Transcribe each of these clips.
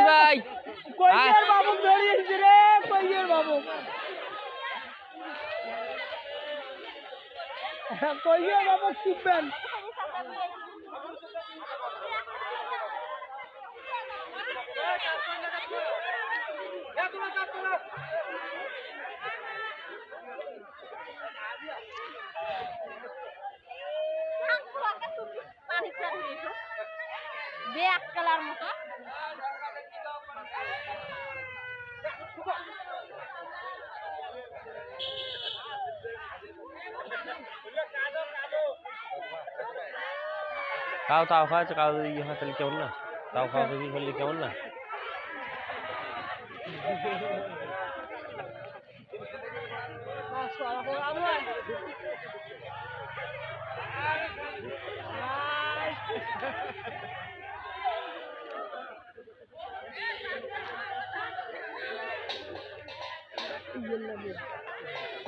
ভাই কইয়ের বাবু ধরিয়েছে রে, কইয়ের বাবু, কইয়ের বাবু টিপবেন। Black colour মতো কাউ তাও খাওয়াচ্ছে, কাউ যদি ইয়ে হয় তাহলে কেমন না, তাও খাওয়া যদি করলে কেমন না।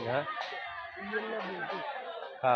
হ্যাঁ খা